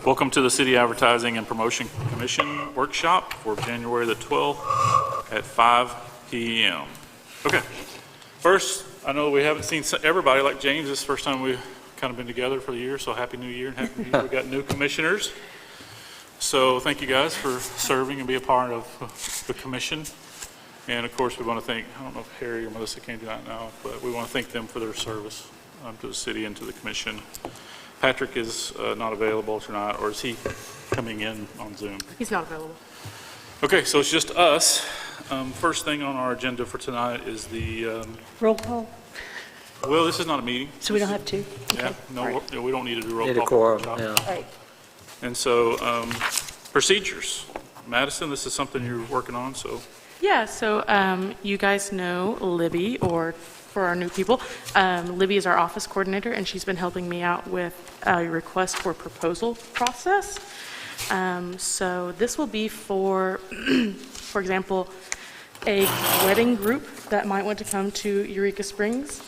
Welcome to the City Advertising and Promotion Commission Workshop for January the 12th at 5 p.m. Okay, first, I know we haven't seen everybody like James. This is the first time we've kind of been together for the year, so Happy New Year and Happy New Year. We got new commissioners. So thank you guys for serving and be a part of the commission. And of course, we want to thank, I don't know if Harry or Melissa came tonight now, but we want to thank them for their service to the city and to the commission. Patrick is not available tonight, or is he coming in on Zoom? He's not available. Okay, so it's just us. First thing on our agenda for tonight is the... Roll call, well, this is not a meeting. so we don't have to? Yeah, Okay. no, All right. we don't need to do roll Need a call. quorum, Job. yeah. All right. And so, procedures. Madison, this is something you're working on, so... Yeah, so you guys know Libby, or for our new people, Libby is our office coordinator, and she's been helping me out with a request for proposal process. So this will be for, for example, a wedding group that might want to come to Eureka Springs.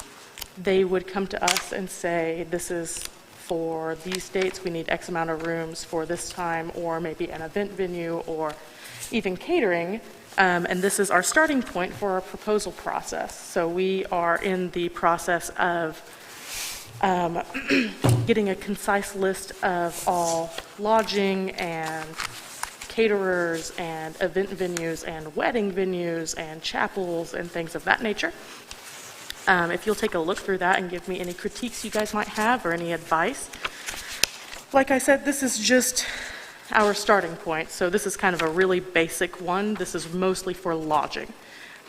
They would come to us and say, this is for these dates, we need X amount of rooms for this time, or maybe an event venue, or even catering. And this is our starting point for our proposal process. So we are in the process of getting a concise list of all lodging and caterers and event venues and wedding venues and chapels and things of that nature. If you'll take a look through that and give me any critiques you guys might have or any advice. Like I said, this is just our starting point. So this is kind of a really basic one. This is mostly for lodging.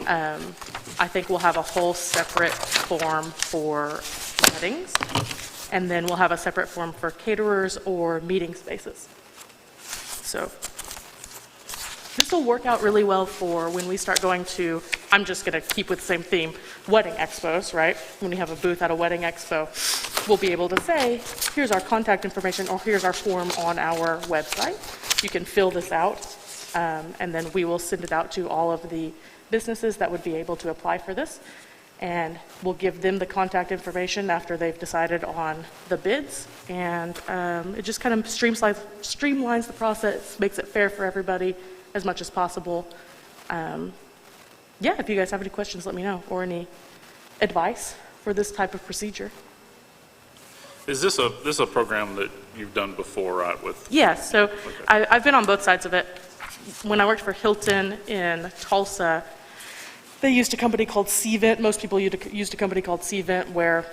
I think we'll have a whole separate form for weddings, and then we'll have a separate form for caterers or meeting spaces. So this will work out really well for when we start going to, I'm just going to keep with the same theme, wedding expos, right? When we have a booth at a wedding expo, we'll be able to say, here's our contact information, or here's our form on our website. You can fill this out, and then we will send it out to all of the businesses that would be able to apply for this. And we'll give them the contact information after they've decided on the bids. And it just kind of streamlines the process, makes it fair for everybody as much as possible. Yeah, if you guys have any questions, let me know, or any advice for this type of procedure. Is this a program that you've done before, right? With Yeah, so I've been on both sides of it. When I worked for Hilton in Tulsa, they used a company called C-Vent. Most people used a company called C-Vent, where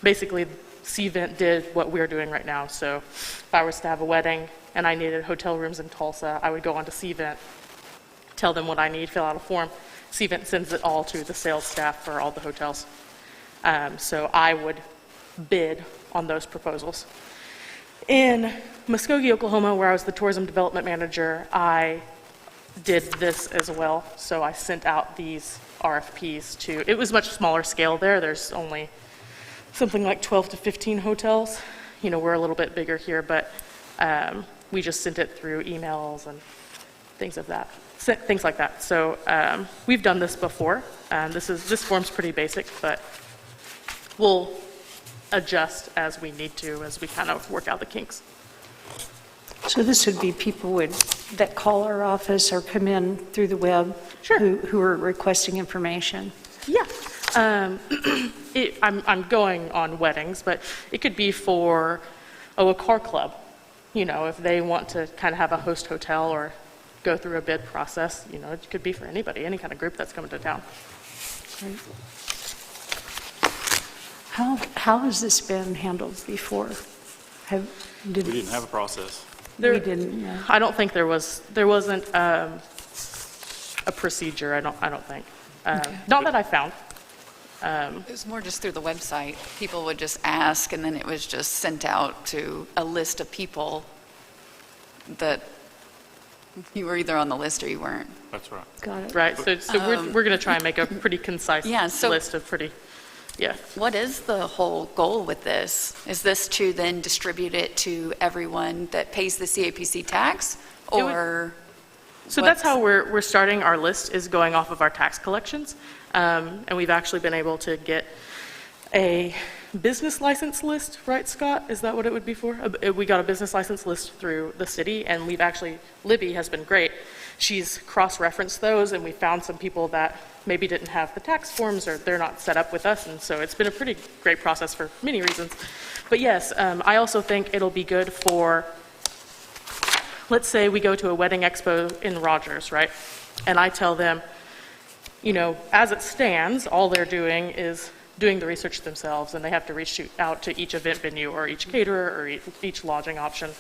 basically C-Vent did what we're doing right now. So if I was to have a wedding and I needed hotel rooms in Tulsa, I would go on to C-Vent, tell them what I need, fill out a form. C-Vent sends it all to the sales staff for all the hotels. So I would bid on those proposals. In Muskogee, Oklahoma, where I was the tourism development manager, I did this as well. So I sent out these RFPs to, it was much smaller scale there. There's only something like 12 to 15 hotels. You know, we're a little bit bigger here, but we just sent it through emails and things like that. So we've done this before. This form's pretty basic, but we'll adjust as we need to, as we kind of work out the kinks. So this would be people that call our office or come in through the web. Sure. Who are requesting information. Yeah. I'm going on weddings, but it could be for, a car club. You know, if they want to kind of have a host hotel or go through a bid process, you know, it could be for anybody, any kind of group that's coming to town. Right. How has this been handled before? we didn't have a process. We didn't, yeah. I don't think there wasn't a procedure. I don't think. Okay. Not that I found. It was more just through the website. People would just ask, and then it was just sent out to a list of people that you were either on the list or you weren't. That's right. Got it. Right. So we're going to try and make a pretty concise Yeah, so- list of pretty. Yeah. What is the whole goal with this? Is this to then distribute it to everyone that pays the CAPC tax, or? So that's how we're starting our list, is going off of our tax collections. And we've actually been able to get a business license list, right, Scott? Is that what it would be for? We got a business license list through the city, and we've actually, Libby has been great. She's cross-referenced those, and we found some people that maybe didn't have the tax forms or they're not set up with us, and so it's been a pretty great process for many reasons. But yes, I also think it'll be good for, let's say we go to a wedding expo in Rogers, right? And I tell them, you know, as it stands, all they're doing is doing the research themselves, and they have to reach out to each event venue or each caterer or each lodging option.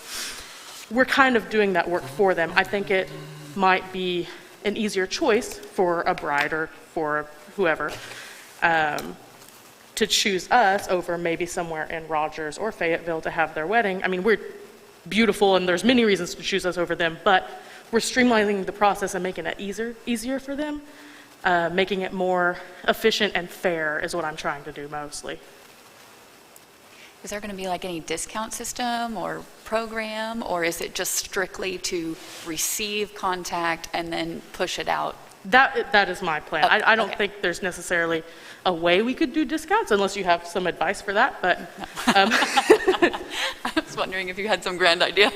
We're kind of doing that work for them. I think it might be an easier choice for a bride or for whoever to choose us over maybe somewhere in Rogers or Fayetteville to have their wedding. I mean, we're beautiful, and there's many reasons to choose us over them, but we're streamlining the process and making it easier for them. Making it more efficient and fair is what I'm trying to do mostly. Is there going to be like any discount system or program, or is it just strictly to receive contact and then push it out? That is my plan. Oh, I don't okay. think there's necessarily a way we could do discounts unless you have some advice for that, but I was wondering if you had some grand idea.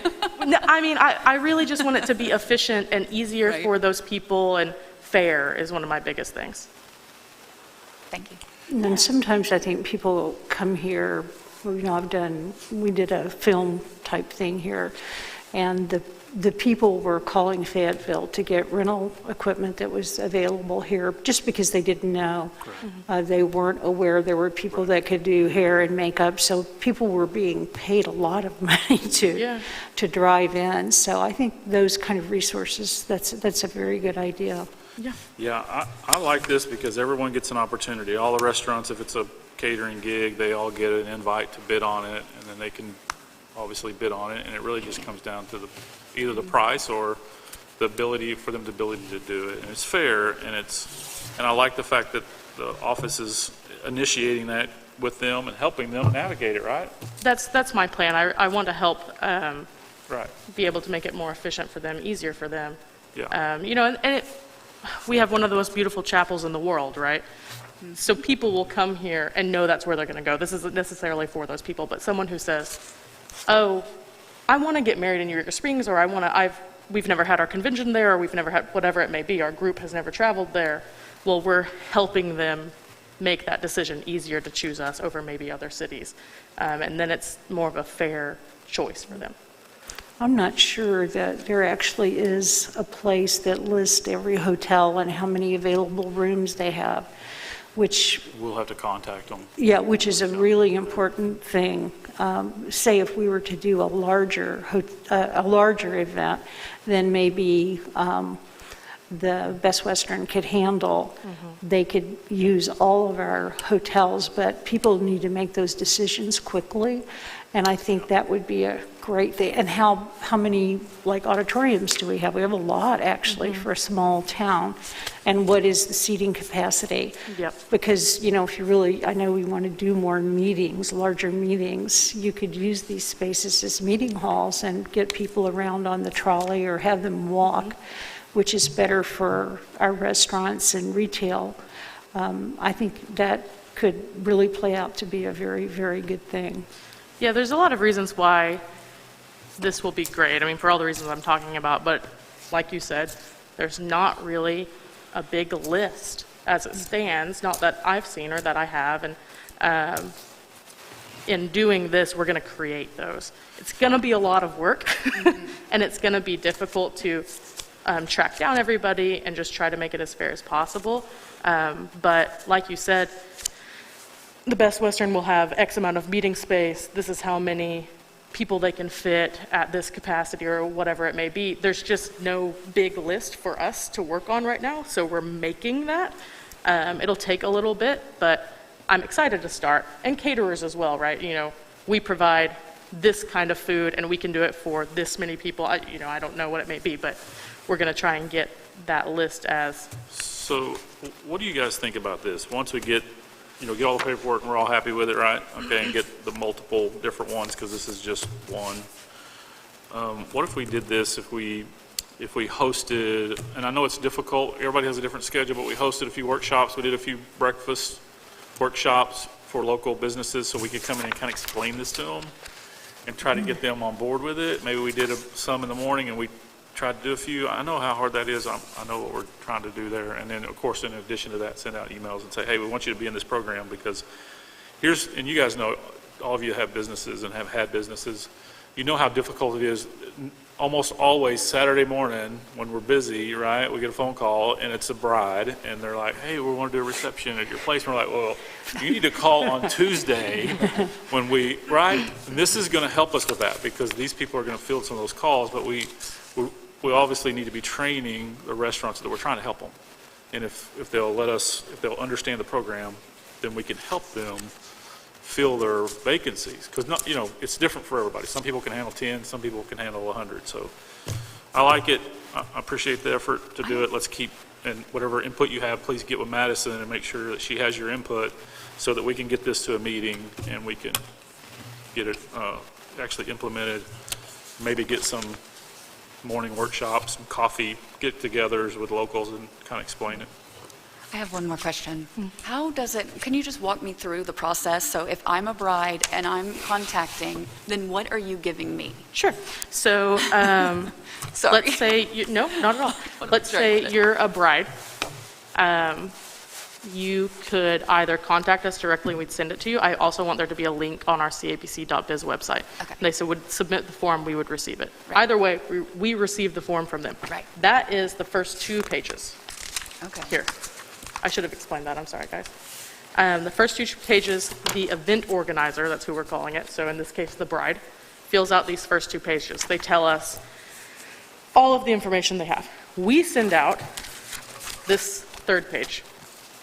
no, I mean, I really just want it to be efficient and easier Right. for those people, and fair is one of my biggest things. Thank you. And then sometimes I think people come here, you know, we did a film type thing here, and the people were calling Fayetteville to get rental equipment that was available here just because they didn't know. They weren't aware there were people that could do hair and makeup, so people were being paid a lot of money to drive in. So I think those kind of resources, that's a very good idea. Yeah, I like this because everyone gets an opportunity. All the restaurants, if it's a catering gig, they all get an invite to bid on it, and then they can obviously bid on it, and it really just comes down to either the price or the ability for them to do it. And it's fair, and I like the fact that the office is initiating that with them and helping them navigate it, right? That's my plan. I want to help Right. be able to make it more efficient for them, easier for them. Yeah. You know, and we have one of the most beautiful chapels in the world, right? So people will come here and know that's where they're going to go. This isn't necessarily for those people, but someone who says, oh, I want to get married in Eureka Springs, or we've never had our convention there, or we've never had whatever it may be, our group has never traveled there. Well, we're helping them make that decision easier to choose us over maybe other cities. And then it's more of a fair choice for them. I'm not sure that there actually is a place that lists every hotel and how many available rooms they have, which We'll have to contact them. Yeah, which is a really important thing. Say if we were to do a larger event, then maybe the Best Western could handle, they could use all of our hotels, but people need to make those decisions quickly, and I think that would be a great thing. And how many, like, auditoriums do we have? We have a lot, actually, for a small town. And what is the seating capacity? Yep. Because, you know, if you really, I know we want to do more meetings, larger meetings, you could use these spaces as meeting halls and get people around on the trolley or have them walk, which is better for our restaurants and retail. I think that could really play out to be a very, very good thing. Yeah, there's a lot of reasons why this will be great. I mean, for all the reasons I'm talking about, but like you said, there's not really a big list as it stands, not that I've seen or that I have, and in doing this, we're going to create those. It's going to be a lot of work, and it's going to be difficult to track down everybody and just try to make it as fair as possible. But like you said, the Best Western will have X amount of meeting space. This is how many people they can fit at this capacity or whatever it may be. There's just no big list for us to work on right now, so we're making that. It'll take a little bit, but I'm excited to start. And caterers as well, right? You know, we provide this kind of food and we can do it for this many people. I don't know what it may be, but we're going to try and get that list as. So what do you guys think about this? Once we get all the paperwork and we're all happy with it, right? Okay, and get the multiple different ones, because this is just one. What if we did this, if we hosted, and I know it's difficult, everybody has a different schedule, but we hosted a few workshops, we did a few breakfast workshops, for local businesses so we could come in and kind of explain this to them and try to get them on board with it. Maybe we did some in the morning and we tried to do a few. I know how hard that is. I know what we're trying to do there. And then, of course, in addition to that, send out emails and say, hey, we want you to be in this program because and you guys know, all of you have businesses and have had businesses. You know how difficult it is. Almost always Saturday morning when we're busy, right, we get a phone call and it's a bride and they're like, hey, we want to do a reception at your place. And we're like, well, you need to call on Tuesday when right? And this is going to help us with that because these people are going to field some of those calls, but we obviously need to be training the restaurants that we're trying to help them. And if they'll understand the program, then we can help them fill their vacancies. Because, it's different for everybody. Some people can handle 10, some people can handle 100. So I like it. I appreciate the effort to do it. Let's keep, and whatever input you have, please get with Madison and make sure that she has your input so that we can get this to a meeting and we can get it actually implemented. Maybe get some morning workshops, some coffee get-togethers with locals and kind of explain it. I have one more question. Can you just walk me through the process? So if I'm a bride and I'm contacting, then what are you giving me? Sure. So Sorry. let's say, no, not at all. What Let's am I trying to say do? you're a bride. You could either contact us directly and we'd send it to you. I also want there to be a link on our CAPC.biz website. Okay. They would submit the form, we would receive it. Right. Either way, we receive the form from them. Right. That is the first 2 pages. Okay. Here. I should have explained that, I'm sorry, guys. The first 2 pages, the event organizer, that's who we're calling it, so in this case, the bride, fills out these first 2 pages. They tell us all of the information they have. We send out this 3rd page.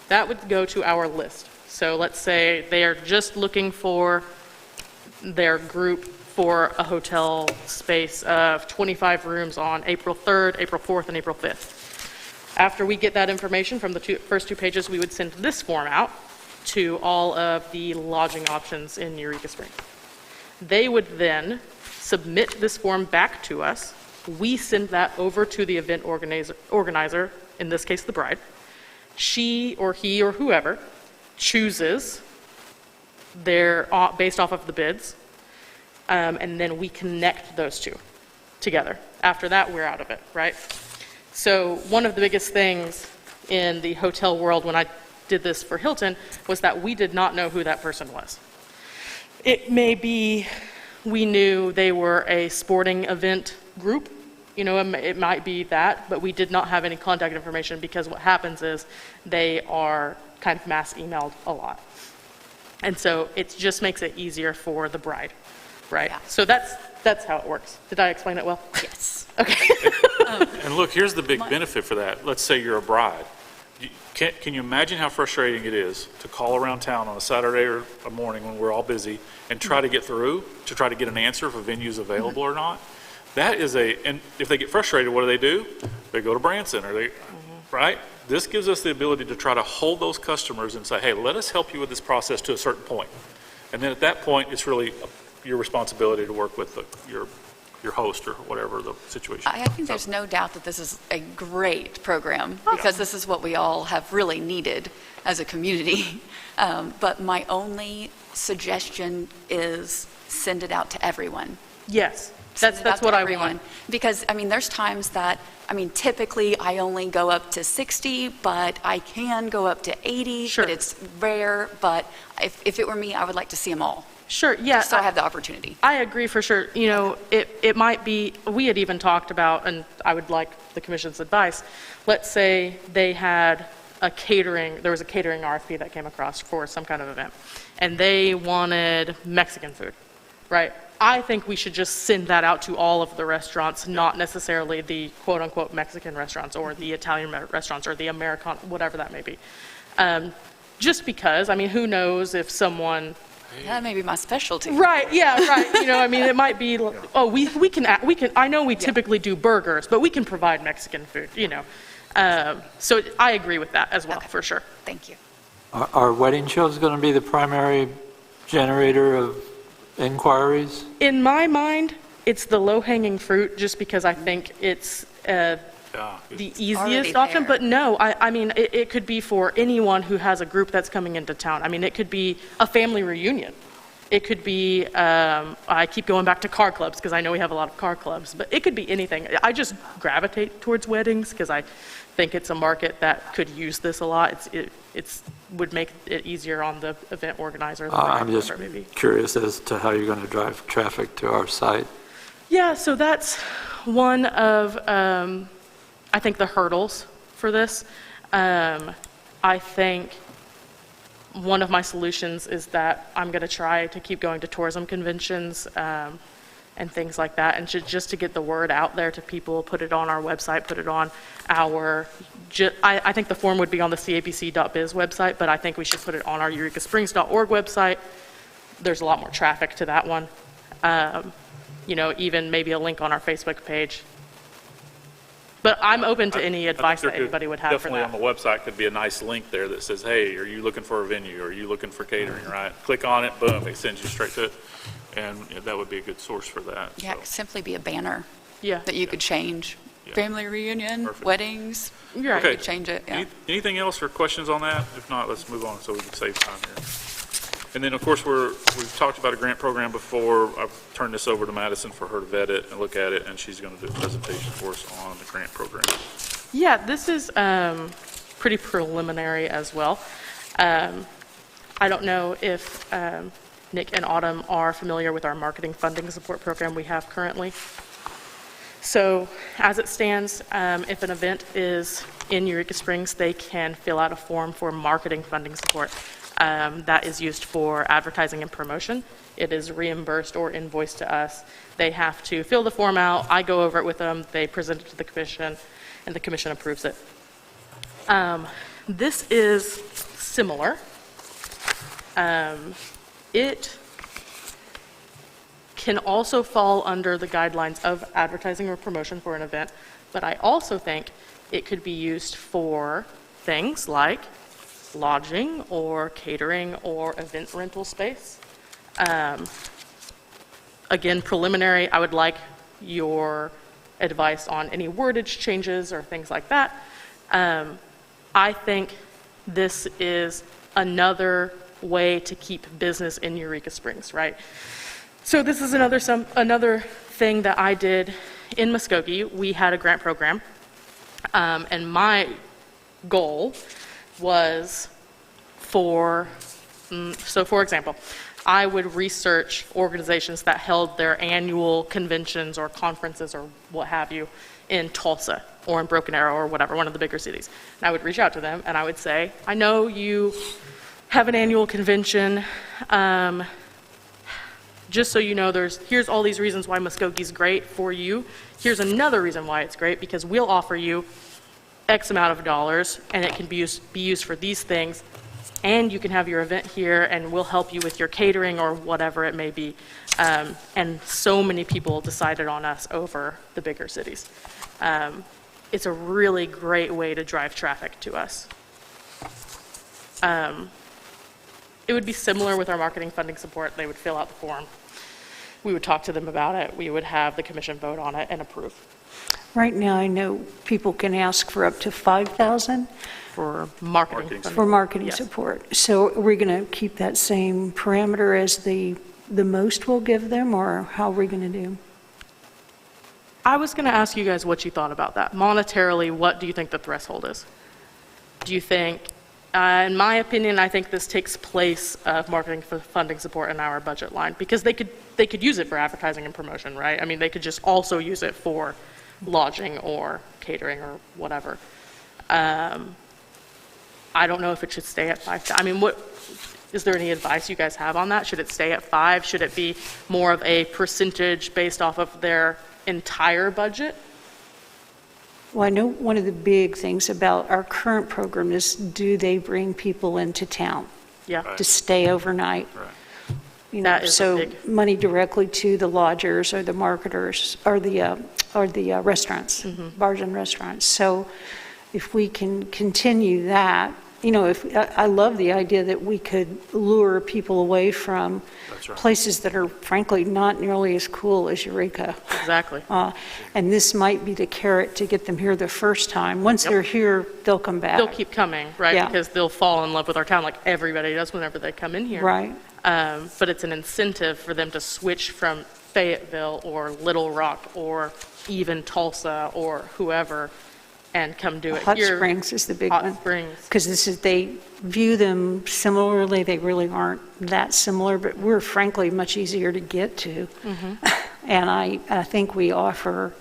That would go to our list. So let's say they are just looking for their group for a hotel space of 25 rooms on April 3rd, April 4th, and April 5th. After we get that information from the first 2 pages, we would send this form out to all of the lodging options in Eureka Springs. They would then submit this form back to us. We send that over to the event organizer, in this case the bride. She or he or whoever chooses based off of the bids, and then we connect those 2 together. After that, we're out of it, right? So one of the biggest things in the hotel world when I did this for Hilton was that we did not know who that person was. It may be we knew they were a sporting event group, it might be that, but we did not have any contact information because what happens is they are kind of mass emailed a lot. And so it just makes it easier for the bride, right? Yeah. So that's how it works. Did I explain it well? Yes. Okay. And look, here's the big benefit for that. Let's say you're a bride. Can you imagine how frustrating it is to call around town on a Saturday or a morning when we're all busy and try to get through, to try to get an answer if a venue's available or not? That is and if they get frustrated, what do? They go to Branson right? This gives us the ability to try to hold those customers and say, hey, let us help you with this process to a certain point. And then at that point, it's really your responsibility to work with your host or whatever the situation. I think there's no doubt that this is a great program because this is what we all have really needed as a community. But my only suggestion is send it out to everyone. Yes. Send it out That's to what I everyone. want. Because, there's times that, typically I only go up to 60, but I can go up to 80, Sure. but it's rare. But if it were me, I would like to see them all. Sure, yeah. So I have the opportunity. I agree for sure. It might be, we had even talked about, and I would like the commission's advice, let's say they had there was a catering RFP that came across for some kind of event, and they wanted Mexican food, right? I think we should just send that out to all of the restaurants, not necessarily the quote-unquote Mexican restaurants or the Italian restaurants or the American, whatever that may be. Just because, who knows if someone... That may be my specialty. Right, yeah, right. It might be, we can, I know we typically do burgers, but we can provide Mexican food, So I agree with that as well, Okay. for sure. Thank you. Are wedding shows going to be the primary generator of inquiries? In my mind, it's the low-hanging fruit, just because I think it's At the already easiest option, there. but no, I mean, it could be for anyone who has a group that's coming into town. I mean, it could be a family reunion. It could be, I keep going back to car clubs because I know we have a lot of car clubs, but it could be anything. I just gravitate towards weddings because I think it's a market that could use this a lot. It's would make it easier on the event organizer. I'm just curious as to how you're going to drive traffic to our site. Yeah, so that's one of, I think, the hurdles for this. I think one of my solutions is that I'm going to try to keep going to tourism conventions and things like that, and just to get the word out there to people, put it on our website, put it on our, I think the form would be on the CAPC.biz website, but I think we should put it on our EurekaSprings.org website. There's a lot more traffic to that one. Even maybe a link on our Facebook page. But I'm open to any advice that anybody would have for Definitely that. on the website could be a nice link there that says, hey, are you looking for a venue? Are you looking for catering, right? Click on it, boom, it sends you straight to it. And that would be a good source for that. Yeah, it could simply be a banner Yeah. that you could change. Yeah. Family reunion, Perfect. weddings, You're right. Okay. you could change it, yeah. Anything else or questions on that? If not, let's move on so we can save time here. And then, of course, we've talked about a grant program before. I've turned this over to Madison for her to vet it and look at it, and she's going to do a presentation for us on the grant program. Yeah, this is pretty preliminary as well. I don't know if Nick and Autumn are familiar with our marketing funding support program we have currently. So as it stands, if an event is in Eureka Springs, they can fill out a form for marketing funding support. That is used for advertising and promotion. It is reimbursed or invoiced to us. They have to fill the form out. I go over it with them. They present it to the commission, and the commission approves it. This is similar. It can also fall under the guidelines of advertising or promotion for an event, but I also think it could be used for things like lodging or catering or event rental space. Again, preliminary, I would like your advice on any wordage changes or things like that. I think this is another way to keep business in Eureka Springs, right? So this is another thing that I did in Muskogee. We had a grant program, and my goal was for example, I would research organizations that held their annual conventions or conferences or what have you in Tulsa or in Broken Arrow or whatever, one of the bigger cities. And I would reach out to them and I would say, I know you have an annual convention. Just so you know, here's all these reasons why Muskogee's great for you. Here's another reason why it's great, because we'll offer you X amount of dollars, and it can be used for these things, and you can have your event here, and we'll help you with your catering or whatever it may be. And so many people decided on us over the bigger cities. It's a really great way to drive traffic to us. It would be similar with our marketing funding support. They would fill out the form. We would talk to them about it. We would have the commission vote on it and approve. Right now, I know people can ask for up to $5,000 For marketing funding. for marketing Yes. support. So are we going to keep that same parameter as the most we'll give them, or how are we going to do? I was going to ask you guys what you thought about that. Monetarily, what do you think the threshold is? Do you think, in my opinion, I think this takes place of marketing funding support in our budget line, because they could use it for advertising and promotion, right? I mean, they could just also use it for lodging or catering or whatever. I don't know if it should stay at 5. I mean, is there any advice you guys have on that? Should it stay at 5? Should it be more of a percentage based off of their entire budget? Well, I know one of the big things about our current program is, do they bring people into town Yeah. to stay overnight? Right. You know, That is a so big- money directly to the lodgers or the marketers or the restaurants, bars and restaurants. So if we can continue that, I love the idea that we could lure people away from That's right. places that are frankly not nearly as cool as Eureka. Exactly. And this might be the carrot to get them here the first time. Once Yep. they're here, they'll come back. They'll keep coming, right? Yeah. Because they'll fall in love with our town like everybody does whenever they come in here. Right. But it's an incentive for them to switch from Fayetteville or Little Rock or even Tulsa or whoever and come do it Hot here. Springs is the big Hot one. Springs. Because they view them similarly. They really aren't that similar, but we're frankly much easier to get to. And I think we offer,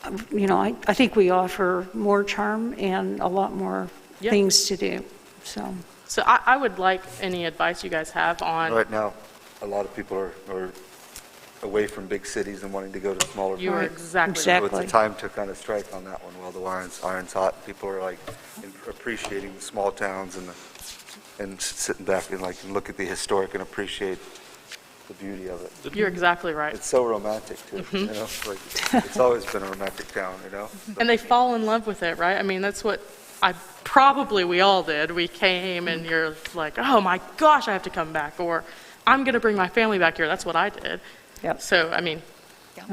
I think we offer more charm and a lot more Yeah. things to do, so. So I would like any advice you guys have on, Right now, a lot of people are away from big cities and wanting to go to smaller you are places. exactly right. So Exactly. it's a time to kind of strike on that one while the iron's hot. People are like appreciating the small towns and sitting back and look at the historic and appreciate the beauty of it. You're exactly right. It's so romantic too, it's always been a romantic town, And they fall in love with it, right? I mean, that's what we all did. We came and you're like, oh my gosh, I have to come back. Or I'm going to bring my family back here. That's what I did. Yep. So, I mean,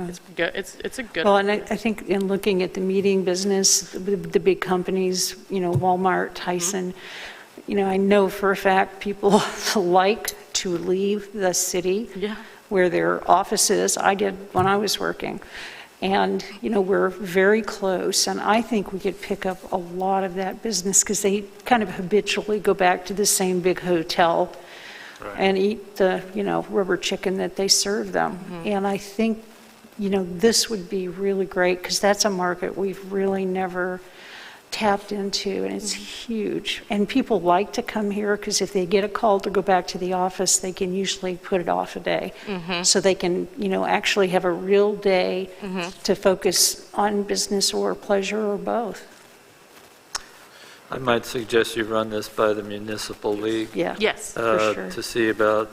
it's good. It's a good. Well, and I think in looking at the meeting business, the big companies, Walmart, Tyson, I know for a fact people like to leave the city Yeah. where their office is. I did when I was working. And, we're very close, and I think we could pick up a lot of that business because they kind of habitually go back to the same big hotel and eat the, rubber chicken that they serve them. And I think, this would be really great because that's a market we've really never tapped into, and it's huge. And people like to come here because if they get a call to go back to the office, they can usually put it off a day. So they can, actually have a real day to focus on business or pleasure or both. I might suggest you run this by the municipal league. Yeah. Yes. For sure. To see about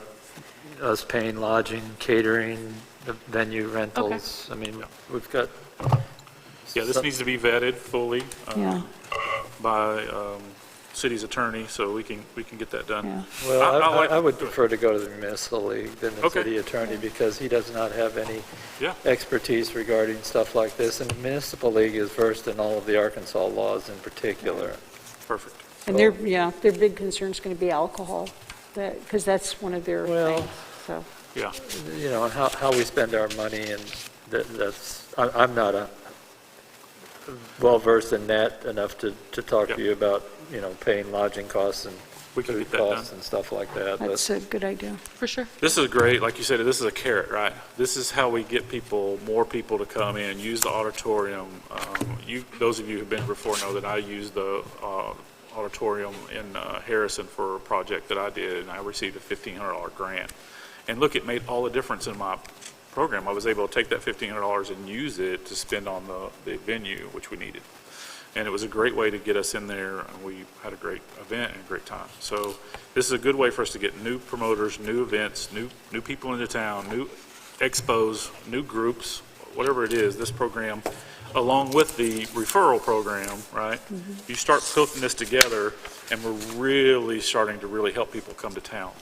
us paying lodging, catering, the venue rentals. I mean, we've got. Yeah, this needs to be vetted fully Yeah. by city's attorney, so we can get that done. Yeah. Well, I would prefer to go to the municipal league than the Okay. city attorney because he does not have any Yeah. expertise regarding stuff like this. And the municipal league is versed in all of the Arkansas laws in particular. Perfect. And their big concern is going to be alcohol, because that's one of their Well- things, so. Yeah. And how we spend our money, and I'm not well-versed in that enough to talk Yep. to you about, paying lodging costs and We can food get that done. costs and stuff like that. That's a good idea. For sure. This is great, like you said, this is a carrot, right? This is how we get more people to come in, use the auditorium. Those of you who've been before know that I used the auditorium in Harrison for a project that I did, and I received a $1,500 grant. And look, it made all the difference in my program. I was able to take that $1,500 and use it to spend on the venue, which we needed. And it was a great way to get us in there, and we had a great event and a great time. So this is a good way for us to get new promoters, new events, new people into town, new expos, new groups, whatever it is, this program, along with the referral program, right? You start putting this together, and we're really starting to really help people come to town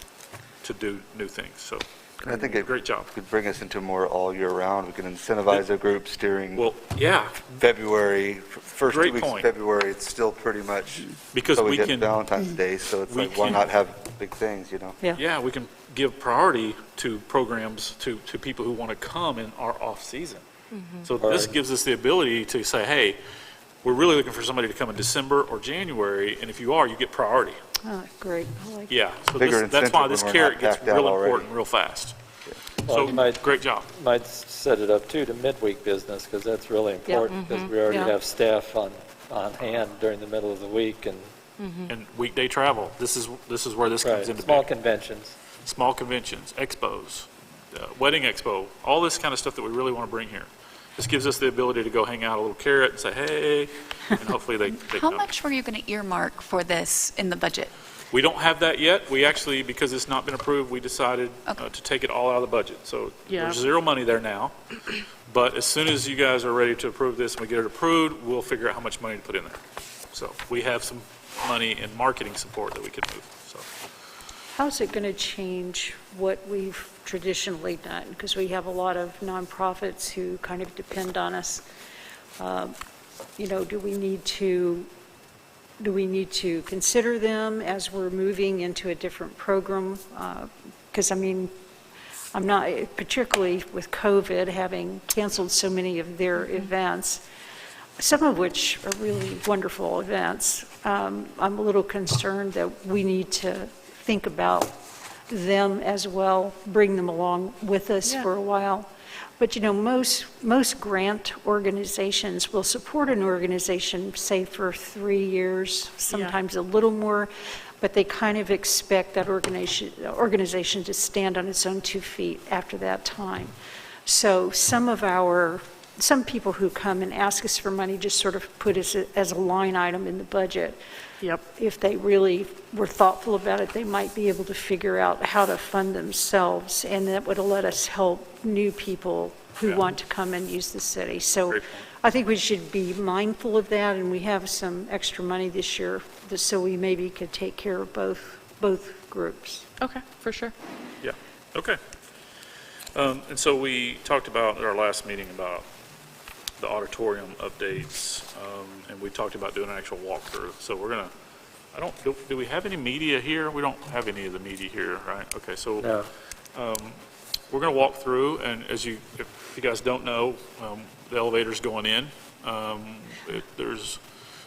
to do new things. So I think it great job. could bring us into more all year round. We can incentivize our groups during Well, yeah, February, first Great 2 weeks of point. February. It's still pretty much because till we we get can. Valentine's Day, so it's we like, why can- not have big things, Yeah, we can give priority to programs, to people who want to come in our off-season. So this Right. gives us the ability to say, hey, we're really looking for somebody to come in December or January, and if you are, you get priority. Oh, great. I like Yeah, so Bigger that's why incentive this when we're carrot not gets tapped out real already. important real fast. Well, So, you might great job. set it up too to midweek business because that's really important because we already Yeah. have staff on hand during the middle of the week and And weekday travel, this is where this comes into small play. conventions. Small conventions, expos, wedding expo, all this kind of stuff that we really want to bring here. This gives us the ability to go hang out a little carrot and say, hey, and hopefully they How come. much were you going to earmark for this in the budget? We don't have that yet. We actually, because it's not been approved, we decided Okay. to take it all out of the budget. So Yeah. there's zero money there now. But as soon as you guys are ready to approve this and we get it approved, we'll figure out how much money to put in there. So we have some money in marketing support that we could move, so. How's it going to change what we've traditionally done? Because we have a lot of nonprofits who kind of depend on us. Do we need to consider them as we're moving into a different program? Because I'm not, particularly with COVID, having canceled so many of their events, some of which are really wonderful events. I'm a little concerned that we need to think about them as well, bring them along with us for a while. But most grant organizations will support an organization, say, for 3 years, sometimes a little more, but they kind of expect that organization to stand on its own 2 feet after that time. So some people who come and ask us for money just sort of put it as a line item in the budget. Yep. If they really were thoughtful about it, they might be able to figure out how to fund themselves, and that would let us help new people who want to come and use the city. So I think we should be mindful of that, and we have some extra money this year, so we maybe could take care of both groups. Okay, for sure. Yeah, okay. And so we talked about at our last meeting about the auditorium updates, and we talked about doing an actual walkthrough. So we're gonna, do we have any media here? We don't have any of the media here, right? Okay, so No. we're gonna walk through, and if you guys don't know, the elevator's going in.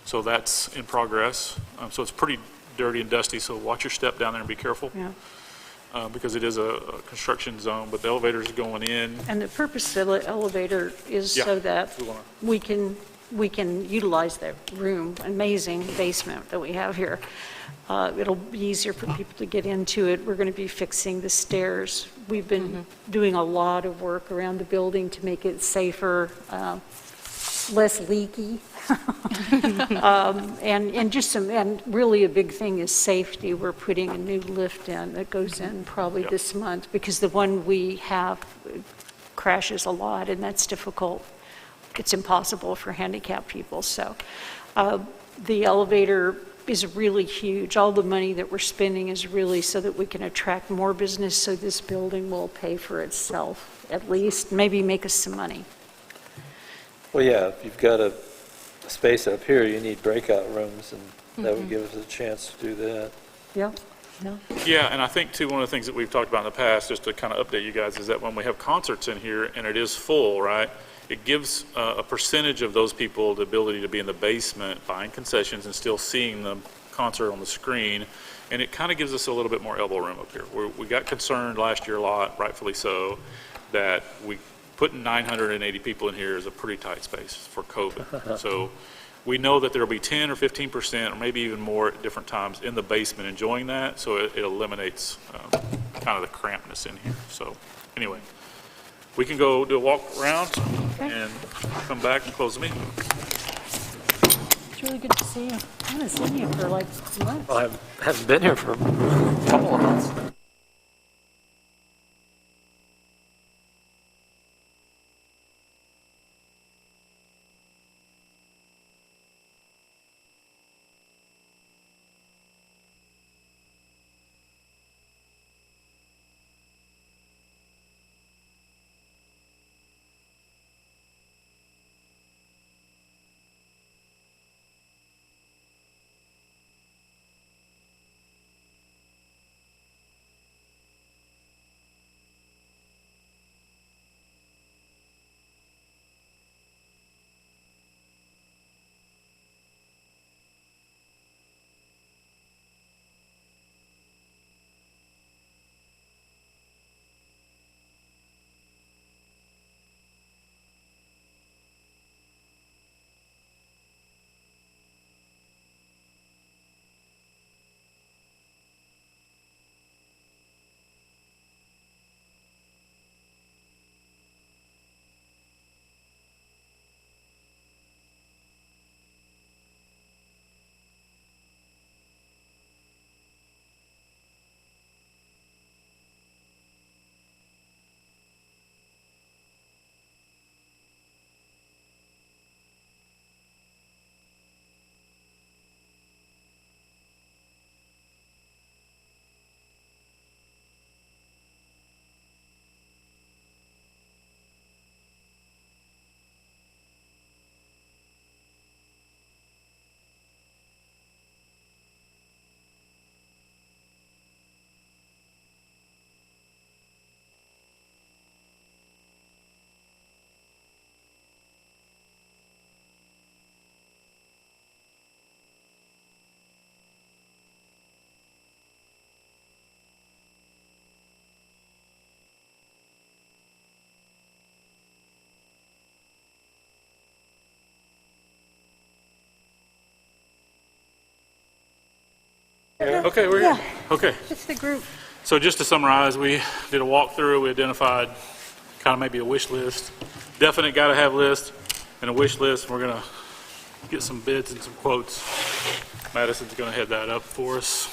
So that's in progress. So it's pretty dirty and dusty, so watch your step down there and be careful. Yeah. Because it is a construction zone, but the elevator's going in. And the purpose of the elevator is so that we can utilize that room, amazing basement that we have here. It'll be easier for people to get into it. We're going to be fixing the stairs. We've been doing a lot of work around the building to make it safer, less leaky. And really a big thing is safety. We're putting a new lift in that goes in probably this month, because the one we have crashes a lot, and that's difficult. It's impossible for handicapped people. So the elevator is really huge. All the money that we're spending is really so that we can attract more business, so this building will pay for itself, at least, maybe make us some money. Well, yeah, if you've got a space up here, you need breakout rooms, and that would give us a chance to do that. Yeah. No. Yeah, and I think too, one of the things that we've talked about in the past, just to kind of update you guys, is that when we have concerts in here and it is full, right, it gives a percentage of those people the ability to be in the basement buying concessions and still seeing the concert on the screen, and it kind of gives us a little bit more elbow room up here. We got concerned last year a lot, rightfully so, that putting 980 people in here is a pretty tight space for COVID. So we know that there will be 10 or 15% or maybe even more at different times in the basement enjoying that, so it eliminates kind of the crampedness in here. So anyway, we can go do a walk around and come back and close the meeting. It's really good to see you. I haven't seen you for like months. Well, I haven't been here for a couple of months. Okay, we're here. Okay. It's the group. So just to summarize, we did a walkthrough. We identified kind of maybe a wish list, definite got to have list, and a wish list. We're going to get some bids and some quotes. Madison's going to head that up for us.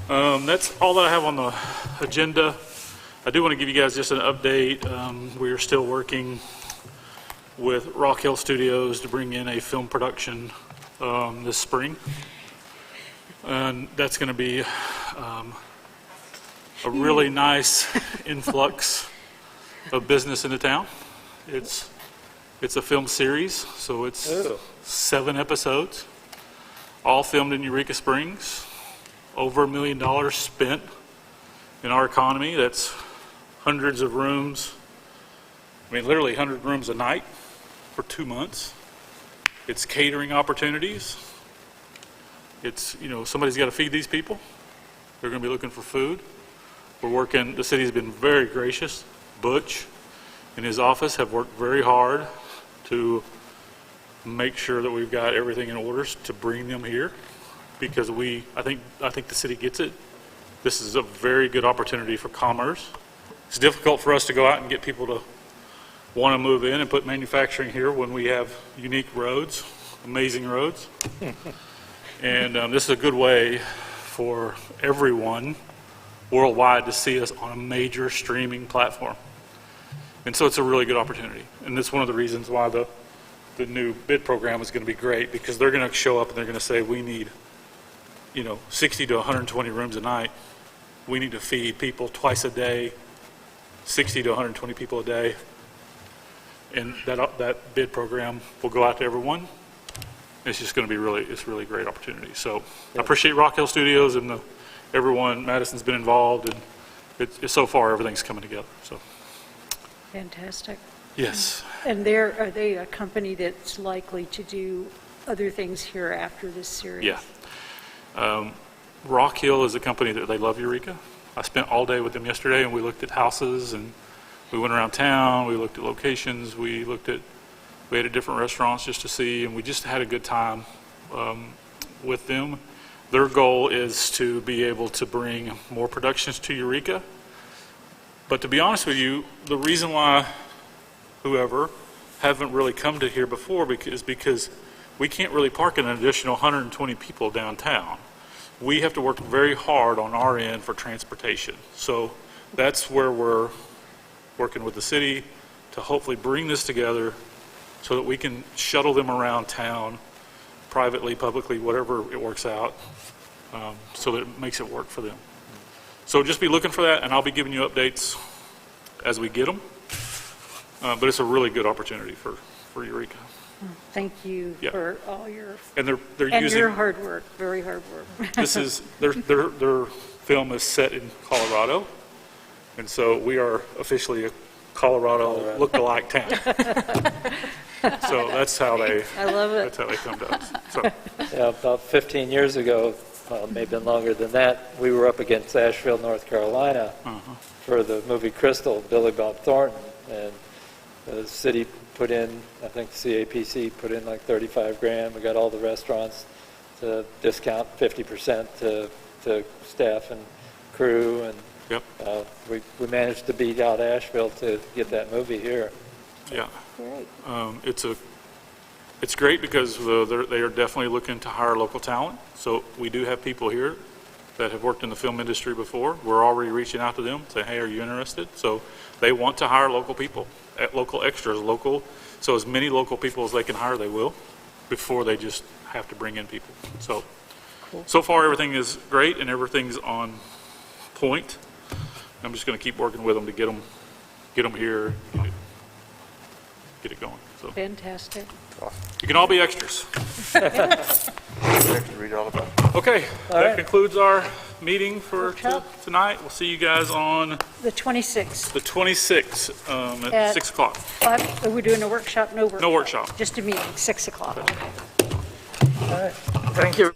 That's all that I have on the agenda. I do want to give you guys just an update. We are still working with Rock Hill Studios to bring in a film production this spring. And that's going to be a really nice influx of business into town. It's a film series, so it's 7 episodes, all filmed in Eureka Springs. Over $1 million spent in our economy. That's hundreds of rooms. I mean, literally 100 rooms a night for 2 months. It's catering opportunities. It's, somebody's got to feed these people. They're going to be looking for food. We're working, the city's been very gracious. Butch and his office have worked very hard to make sure that we've got everything in order to bring them here, because I think the city gets it. This is a very good opportunity for commerce. It's difficult for us to go out and get people to want to move in and put manufacturing here when we have unique roads, amazing roads. And this is a good way for everyone worldwide to see us on a major streaming platform. And so it's a really good opportunity. And that's one of the reasons why the new bid program is going to be great, because they're going to show up and they're going to say, we need 60 to 120 rooms a night. We need to feed people twice a day, 60 to 120 people a day. And that bid program will go out to everyone. It's just going to be really great opportunity. So I appreciate Rock Hill Studios and everyone. Madison's been involved, and so far everything's coming together. So Fantastic. yes. And are they a company that's likely to do other things here after this series? Yeah. Rock Hill is a company that they love Eureka. I spent all day with them yesterday, and we looked at houses, and we went around town. We looked at locations. We ate at different restaurants just to see, and we just had a good time with them. Their goal is to be able to bring more productions to Eureka. But to be honest with you, the reason why whoever haven't really come to here before is because we can't really park an additional 120 people downtown. We have to work very hard on our end for transportation. So that's where we're working with the city to hopefully bring this together so that we can shuttle them around town, privately, publicly, whatever it works out, so that it makes it work for them. So just be looking for that, and I'll be giving you updates as we get them. But it's a really good opportunity for Eureka. Thank you Yeah. for all your, And they're and using, your hard work, very hard work. this is, their film is set in Colorado, and so we are officially a Colorado look-alike town. So that's how they, I love it. that's how they come to us. So, Yeah, about 15 years ago, maybe longer than that, we were up against Asheville, North Carolina for the movie Crystal, Billy Bob Thornton, and the city put in, I think CAPC put in like 35 grand. We got all the restaurants to discount 50% to staff and crew, and yep, we managed to beat out Asheville to get that movie here. yeah. Great. It's great because they are definitely looking to hire local talent. So we do have people here that have worked in the film industry before. We're already reaching out to them, saying, hey, are you interested? So they want to hire local people, local extras, so as many local people as they can hire, they will, before they just have to bring in people. So, so far everything is great and everything's on point. I'm just going to keep working with them to get them here, get it going. So Fantastic. you can all be extras. Read all about it. Okay, that right. concludes our meeting for Workshop. tonight. We'll see you guys on The 26th. the 26th at At- 6 o'clock. Are we doing a workshop? No workshop? No workshop. Just a meeting, 6 o'clock. Okay. Thank you.